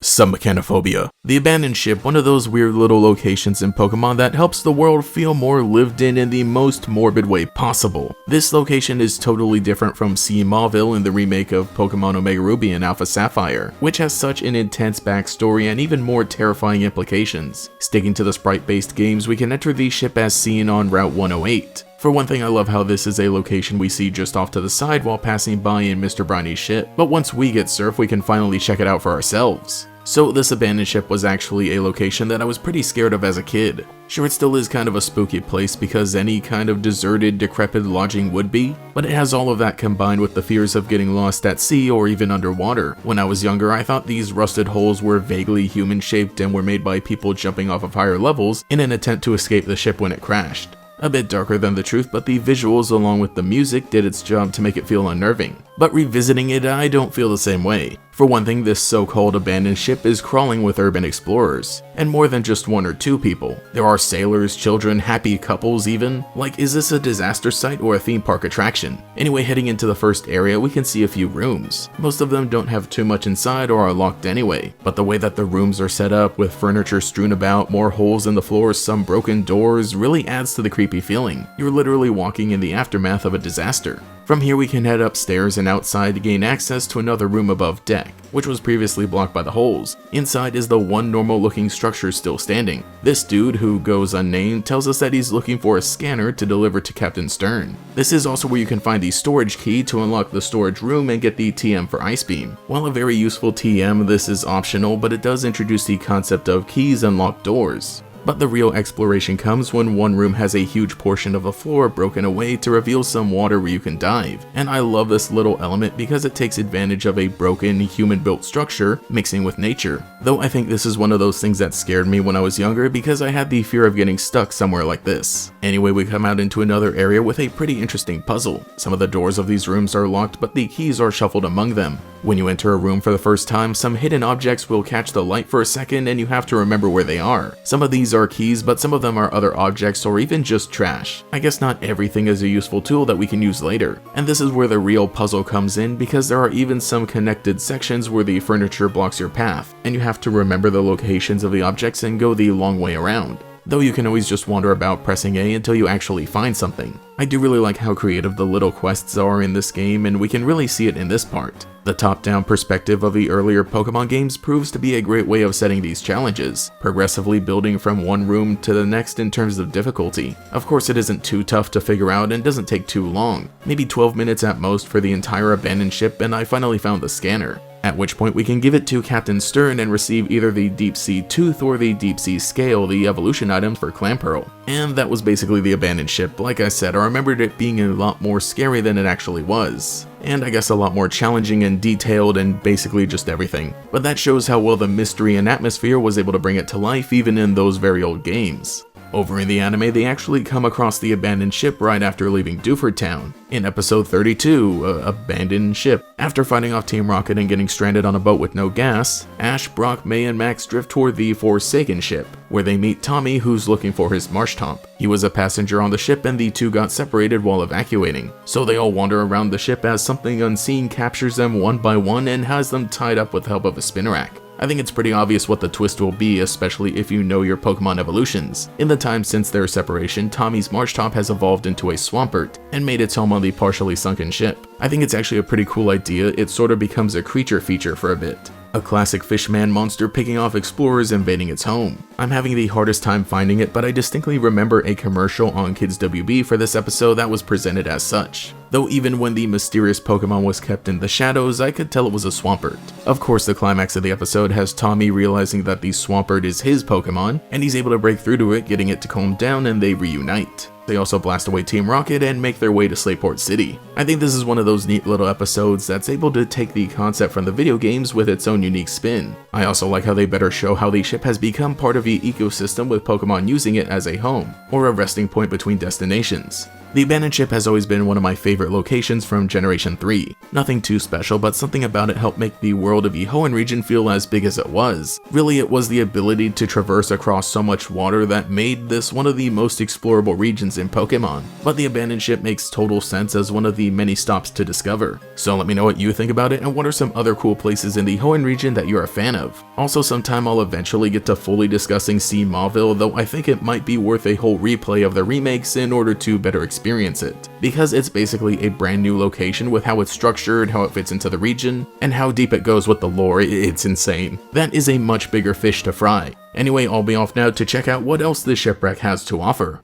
Submechanophobia. The abandoned ship, one of those weird little locations in Pokemon that helps the world feel more lived in the most morbid way possible. This location is totally different from Sea Mauville in the remake of Pokemon Omega Ruby and Alpha Sapphire, which has such an intense backstory and even more terrifying implications. Sticking to the sprite-based games, we can enter the ship as seen on Route 108. For one thing, I love how this is a location we see just off to the side while passing by in Mr. Briny's ship, but once we get Surf, we can finally check it out for ourselves. So this abandoned ship was actually a location that I was pretty scared of as a kid. Sure, it still is kind of a spooky place because any kind of deserted, decrepit lodging would be, but it has all of that combined with the fears of getting lost at sea or even underwater. When I was younger, I thought these rusted holes were vaguely human-shaped and were made by people jumping off of higher levels in an attempt to escape the ship when it crashed. A bit darker than the truth, but the visuals along with the music did its job to make it feel unnerving. But revisiting it, I don't feel the same way. For one thing, this so-called abandoned ship is crawling with urban explorers, and more than just one or two people. There are sailors, children, happy couples even. Like, is this a disaster site or a theme park attraction? Anyway, heading into the first area, we can see a few rooms. Most of them don't have too much inside or are locked anyway, but the way that the rooms are set up, with furniture strewn about, more holes in the floor, some broken doors, really adds to the creepy feeling. You're literally walking in the aftermath of a disaster. From here we can head upstairs and outside to gain access to another room above deck, which was previously blocked by the holes. Inside is the one normal looking structure still standing. This dude, who goes unnamed, tells us that he's looking for a scanner to deliver to Captain Stern. This is also where you can find the storage key to unlock the storage room and get the TM for Ice Beam. While a very useful TM, this is optional, but it does introduce the concept of keys and locked doors. But the real exploration comes when one room has a huge portion of the floor broken away to reveal some water where you can dive. And I love this little element because it takes advantage of a broken, human-built structure mixing with nature. Though I think this is one of those things that scared me when I was younger because I had the fear of getting stuck somewhere like this. Anyway, we come out into another area with a pretty interesting puzzle. Some of the doors of these rooms are locked, but the keys are shuffled among them. When you enter a room for the first time, some hidden objects will catch the light for a second and you have to remember where they are. Some of these are keys, but some of them are other objects or even just trash. I guess not everything is a useful tool that we can use later. And this is where the real puzzle comes in because there are even some connected sections where the furniture blocks your path, and you have to remember the locations of the objects and go the long way around. Though you can always just wander about pressing A until you actually find something. I do really like how creative the little quests are in this game, and we can really see it in this part. The top-down perspective of the earlier Pokemon games proves to be a great way of setting these challenges, progressively building from one room to the next in terms of difficulty. Of course, it isn't too tough to figure out and doesn't take too long, maybe 12 minutes at most for the entire abandoned ship, and I finally found the scanner. At which point we can give it to Captain Stern and receive either the Deep Sea Tooth or the Deep Sea Scale, the evolution items for Clamperl. And that was basically the abandoned ship. Like I said, I remembered it being a lot more scary than it actually was. And I guess a lot more challenging and detailed and basically just everything. But that shows how well the mystery and atmosphere was able to bring it to life even in those very old games. Over in the anime, they actually come across the abandoned ship right after leaving Dewford Town. In episode 32, Abandoned Ship. After fighting off Team Rocket and getting stranded on a boat with no gas, Ash, Brock, May, and Max drift toward the Forsaken ship, where they meet Tommy, who's looking for his Marshtomp. He was a passenger on the ship and the two got separated while evacuating, so they all wander around the ship as something unseen captures them one by one and has them tied up with the help of a Spinnerack. I think it's pretty obvious what the twist will be, especially if you know your Pokemon evolutions. In the time since their separation, Tommy's Marshtomp has evolved into a Swampert and made its home on the partially sunken ship. I think it's actually a pretty cool idea. It sort of becomes a creature feature for a bit. A classic fishman monster picking off explorers invading its home. I'm having the hardest time finding it, but I distinctly remember a commercial on Kids WB for this episode that was presented as such. Though even when the mysterious Pokemon was kept in the shadows, I could tell it was a Swampert. Of course, the climax of the episode has Tommy realizing that the Swampert is his Pokemon, and he's able to break through to it, getting it to calm down, and they reunite. They also blast away Team Rocket and make their way to Slateport City. I think this is one of those neat little episodes that's able to take the concept from the video games with its own unique spin. I also like how they better show how the ship has become part of the ecosystem with Pokemon using it as a home, or a resting point between destinations. The abandoned ship has always been one of my favorite locations from Generation 3. Nothing too special, but something about it helped make the world of the Hoenn region feel as big as it was. Really, it was the ability to traverse across so much water that made this one of the most explorable regions in Pokemon. But the abandoned ship makes total sense as one of the many stops to discover. So let me know what you think about it and what are some other cool places in the Hoenn region that you're a fan of. Also, sometime I'll eventually get to fully discussing Sea Mauville, though I think it might be worth a whole replay of the remakes in order to better experience it, because it's basically a brand new location with how it's structured, how it fits into the region, and how deep it goes with the lore. It's insane. That is a much bigger fish to fry. Anyway, I'll be off now to check out what else this shipwreck has to offer.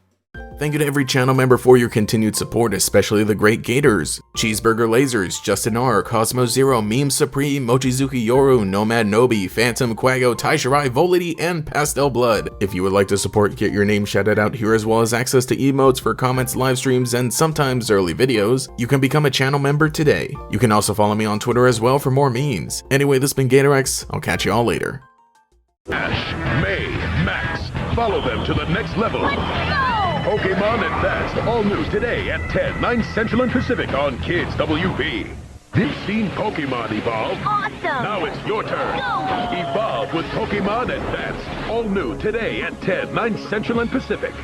Thank you to every channel member for your continued support, especially the Great Gators, Cheeseburger Lasers, Justin R, Cosmo Zero, Meme Supreme, Mochizuki Yoru, Nomad Nobi, Phantom Quago, Taishirai, Volity, and Pastel Blood. If you would like to support, get your name shouted out here as well as access to emotes for comments, live streams, and sometimes early videos, you can become a channel member today. You can also follow me on Twitter as well for more memes. Anyway, this has been GatorX, I'll catch you all later. Ash, May, Max, follow them to the next level. Pokémon Advanced, all news today at 10, 9 Central and Pacific on Kids WB. You've seen Pokémon evolve. Awesome! Now it's your turn. Go! Evolve with Pokémon Advanced, all new today at 10, 9 Central and Pacific.